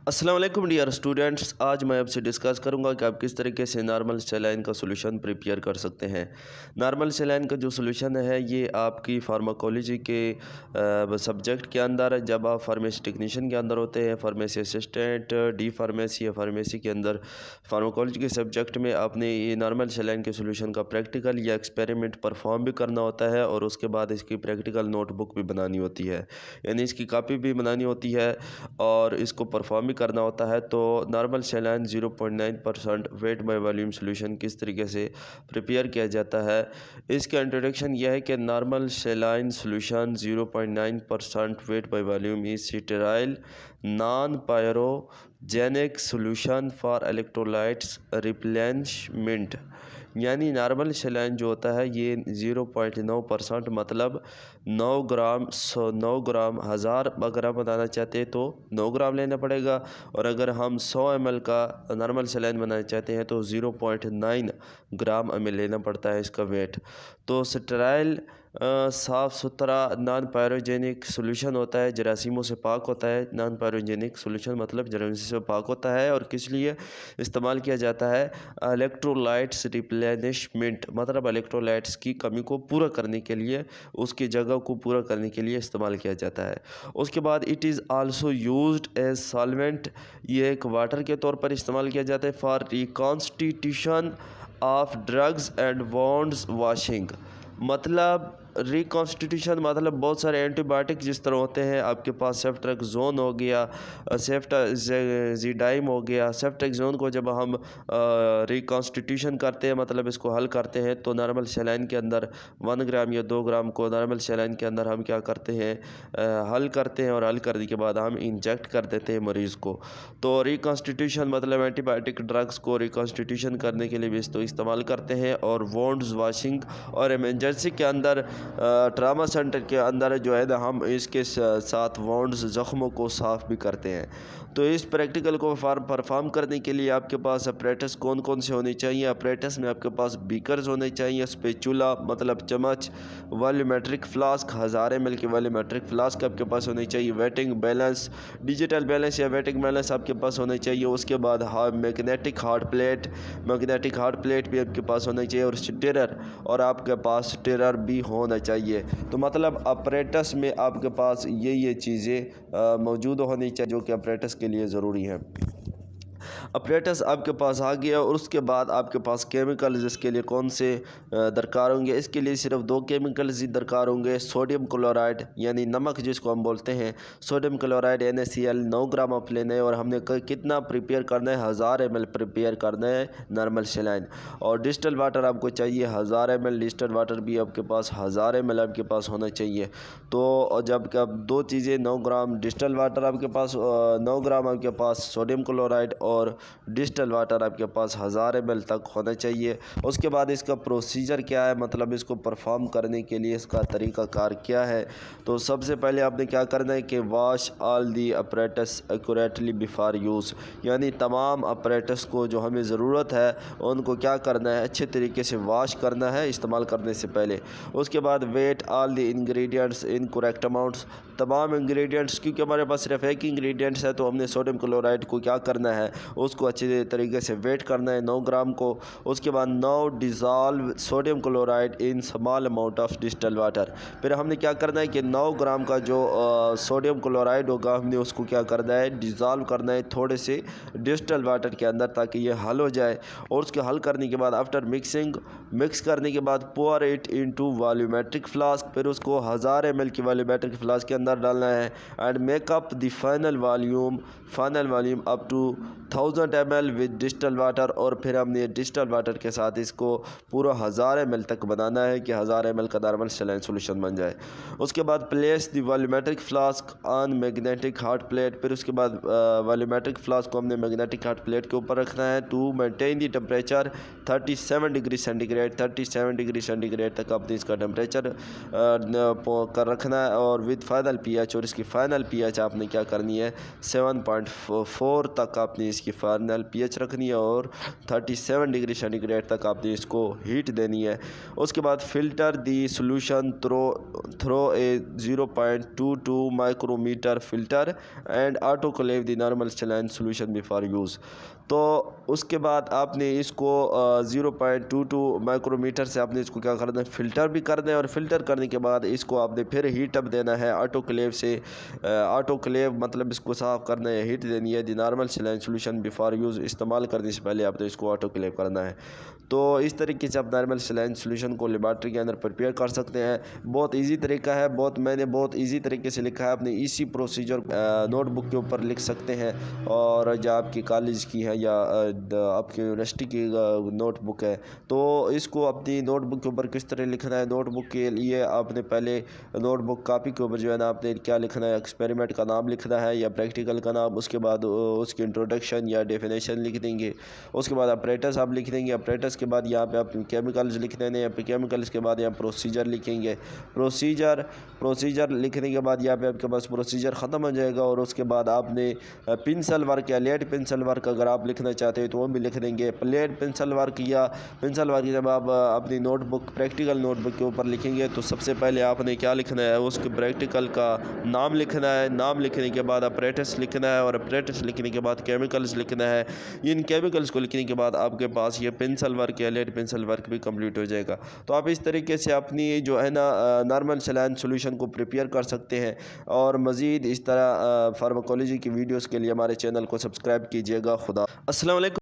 अस्सलाम वालेकुम dear students. आज मैं आपसे डिस्कस करूंगा कि आप किस तरीके से नॉर्मल सलाइन का सोल्यूशन प्रिपेयर कर सकते हैं। नॉर्मल सलाइन का जो सोल्यूशन है ये आपकी फार्माकोलॉजी के सब्जेक्ट के अंदर, जब आप फार्मेसी टेक्नीशियन के अंदर होते हैं, फार्मेसी असिस्टेंट, डी फार्मेसी या फार्मेसी के अंदर फार्माकोलॉजी के सब्जेक्ट में आपने ये नॉर्मल सलाइन के सोल्यूशन का प्रैक्टिकल या एक्सपेरिमेंट परफॉर्म भी करना होता है और उसके बाद इसकी प्रैक्टिकल नोटबुक भी बनानी होती है, यानी इसकी कॉपी भी बनानी होती है और इसको परफॉर्म भी करना होता है। तो normal saline 0.9% weight by volume solution किस तरीके से प्रिपेयर किया जाता है, इसका इंट्रोडक्शन यह है कि normal saline solution 0.9% weight by volume is sterile non pyrogenic solution for electrolytes replenishment. यानी नॉर्मल सलाइन जो होता है ये 0.9% मतलब 9 ग्राम 9 ग्राम 1000 अगर हम बनाना चाहते हैं तो 9 ग्राम लेना पड़ेगा, और अगर हम 100 ml का नॉर्मल सलाइन बनाना चाहते हैं तो 0.9 ग्राम हमें लेना पड़ता है इसका वेट। तो स्टेराइल साफ़ सुथरा नॉन पायरोजेनिक सोल्यूशन होता है, जरासीमों से पाक होता है। नॉन पायरोजेनिक सोल्यूशन मतलब जरासीम से पाक होता है, और किस लिए इस्तेमाल किया जाता है? इलेक्ट्रोलाइट्स रिप्लेनिशमेंट, मतलब इलेक्ट्रोलाइट्स की कमी को पूरा करने के लिए, उसकी जगह को पूरा करने के लिए इस्तेमाल किया जाता है। उसके बाद it is also used as solvent, ये एक वाटर के तौर पर इस्तेमाल किया जाता है for reconstitution of drugs and wands washing. मतलब रिकॉन्स्टिट्यूशन मतलब बहुत सारे एंटीबायोटिक जिस तरह होते हैं, आपके पास सेफ्ट्रेक्सोन हो गया, सेफ्टाजीडाइम हो गया। सेफ्ट्रेक्सोन को जब हम रिकॉन्स्टिट्यूशन करते हैं, मतलब इसको हल करते हैं, तो नॉर्मल सलाइन के अंदर 1 ग्राम या 2 ग्राम को नॉर्मल सलाइन के अंदर हम क्या करते हैं, हल करते हैं, और हल करने के बाद हम इंजेक्ट कर देते हैं मरीज़ को। तो रिकॉन्स्टिट्यूशन मतलब एंटीबायोटिक ड्रग्स को रिकॉन्स्टिट्यूशन करने के लिए भी इस्तेमाल करते हैं। और वॉन्ड्स वॉशिंग और इमरजेंसी के अंदर ट्रामा सेंटर के अंदर जो है ना, हम इसके साथ वॉन्ड्स ज़ख्मों को साफ़ भी करते हैं। तो इस प्रैक्टिकल को परफॉर्म करने के लिए आपके पास अपरेटस कौन कौन से होने चाहिए? अपरेटस में आपके पास बीकर्स होने चाहिए, स्पेचुला मतलब चम्मच, वॉल्यूमेट्रिक फ्लास्क 1000 ml की वॉल्यूमेट्रिक फ्लास्क आपके पास होनी चाहिए, वेटिंग बैलेंस, डिजिटल बैलेंस या वेटिंग बैलेंस आपके पास होने चाहिए। उसके बाद magnetic hard plate, magnetic hard plate भी आपके पास होना चाहिए, और स्टेरर, और आपके पास स्टेरर भी होना चाहिए। तो मतलब अपरेटस में आपके पास ये चीज़ें मौजूद होनी चाहिए जो कि अपरेटस के लिए ज़रूरी है। अपरेटस आपके पास आ गया, और उसके बाद आपके पास केमिकल्स इसके लिए कौन से दरकार होंगे? इसके लिए सिर्फ 2 केमिकल्स ही दरकार होंगे। सोडियम क्लोराइड यानी नमक जिसको हम बोलते हैं, सोडियम क्लोराइड NaCl 9 ग्राम आप लेना है, और हमने कितना प्रिपेयर करना है? 1000 ml प्रिपेयर करना है नॉर्मल सलाइन। और डिस्टल वाटर आपको चाहिए 1000 ml, डिस्टल वाटर भी आपके पास 1000 ml आपके पास होना चाहिए। तो जब 2 चीज़ें 9 ग्राम डिस्टल वाटर आपके पास, 9 ग्राम आपके पास सोडियम क्लोराइड और डिस्टल वाटर आपके पास 1000 ml तक होना चाहिए। उसके बाद इसका प्रोसीजर क्या है, मतलब इसको परफॉर्म करने के लिए इसका तरीक़ाकार क्या है? तो सबसे पहले आपने क्या करना है कि wash all the apparatus accurately before use, यानी तमाम अपरेटस को जो हमें ज़रूरत है उनको क्या करना है, अच्छे तरीके से वॉश करना है इस्तेमाल करने से पहले। उसके बाद weight all the ingredients in correct amounts, तमाम इंग्रेडिएंट्स, क्योंकि हमारे पास सिर्फ एक इंग्रेडिएंट्स है तो हमने सोडियम क्लोराइड को क्या करना है, उसको अच्छे तरीके से वेट करना है 9 ग्राम को। उसके बाद 9 dissolve sodium chloride in small amount of distal water. फिर हमने क्या करना है कि 9 ग्राम का जो सोडियम क्लोराइड होगा, हमने उसको क्या करना है, डिज़ॉल्व करना है थोड़े से डिस्टल वाटर के अंदर, ताकि ये हल हो जाए। और उसके हल करने के बाद आफ्टर मिक्स करने के बाद pour it into volumetric flask, फिर उसको 1000 ml की वॉल्यूमेट्रिक फ्लास्क के अंदर डालना है। And make up the final volume up to 1000 ml with distilled water, और फिर हमने डिस्टल वाटर के साथ इसको पूरा 1000 ml तक बनाना है कि 1000 ml का नॉर्मल सलाइन सोल्यूशन बन जाए। उसके बाद place the volumetric flask on magnetic hard plate, फिर उसके बाद वॉल्यूमेट्रिक फ्लास्क को हमने मैग्नेटिक हार्ड प्लेट के ऊपर रखना है to maintain the temperature 37 degree centigrade, 37 degree centigrade तक आपने इसका टेम्परेचर कर रखना है। और विद फाइनल pH, और इसकी फाइनल pH आपने क्या करनी है 7.4 तक आपने इसकी इसकी फाइनल pH रखनी है और 37 डिग्री सेंटीग्रेड तक आपने इसको हीट देनी है। उसके बाद filter the solution through a 0.22 micrometre filter and autoclave the normal saline solution before use. तो उसके बाद आपने इसको 0.22 माइक्रोमीटर से आपने इसको क्या करना है, फ़िल्टर भी करना है। और फ़िल्टर करने के बाद इसको आपने फिर हीट अप देना है ऑटोक्लेव से। ऑटोक्लेव मतलब इसको साफ़ करना है, हीट देनी है। The normal saline solution before use, इस्तेमाल करने से पहले आपने इसको ऑटोक्लेव करना है। तो इस तरीके से आप नॉर्मल सलाइन सोल्यूशन को लेबॉरेटरी के अंदर प्रिपेयर कर सकते हैं। बहुत इजी तरीका है, मैंने बहुत इजी तरीके से लिखा है। अपने इसी प्रोसीजर नोटबुक के ऊपर लिख सकते हैं। और जो आपकी कॉलेज की है या आपकी यूनिवर्सिटी की नोटबुक है, तो इसको अपनी नोटबुक के ऊपर किस तरह लिखना है। नोटबुक के लिए आपने पहले नोटबुक कॉपी के ऊपर जो है ना, आपने क्या लिखना है, एक्सपेरिमेंट का नाम लिखना है या प्रैक्टिकल का नाम। उसके बाद उसकी इंट्रोडक्शन या डेफिनेशन लिख देंगे। उसके बाद अपरेटस आप लिख देंगे। अपरेटस के बाद यहाँ पे आप केमिकल्स लिख देंगे। यहाँ पे केमिकल्स के बाद यहाँ प्रोसीजर लिखेंगे। प्रोसीजर लिखने के बाद यहाँ पे आपके पास प्रोसीजर ख़त्म हो जाएगा। और उसके बाद आपने पेंसिल वर्क या लेड पेंसिल वर्क अगर आप लिखना चाहते हैं तो वो भी लिख देंगे। लेड पेंसिल वर्क या पेंसिल वर्क जब आप अपनी नोटबुक प्रैक्टिकल नोटबुक के ऊपर लिखेंगे तो सबसे पहले आपने क्या लिखना है, उसके प्रैक्टिकल का नाम लिखना है। नाम लिखने के बाद अपरेटस लिखना है और अपरेटस लिखने के बाद केमिकल्स लिखना है। इन केमिकल्स को लिखने के बाद आपके पास ये पेंसिल वर्क या लेड पेंसिल वर्क भी कंप्लीट हो जाएगा। तो आप इस तरीके से अपनी जो है ना नॉर्मल सलाइन सोल्यूशन को प्रिपेयर कर सकते हैं। और मज़ीद इस तरह फार्माकोलॉजी की वीडियोज़ के लिए हमारे चैनल को सब्सक्राइब कीजिएगा। खुदा अस्सलाम वालेकुम।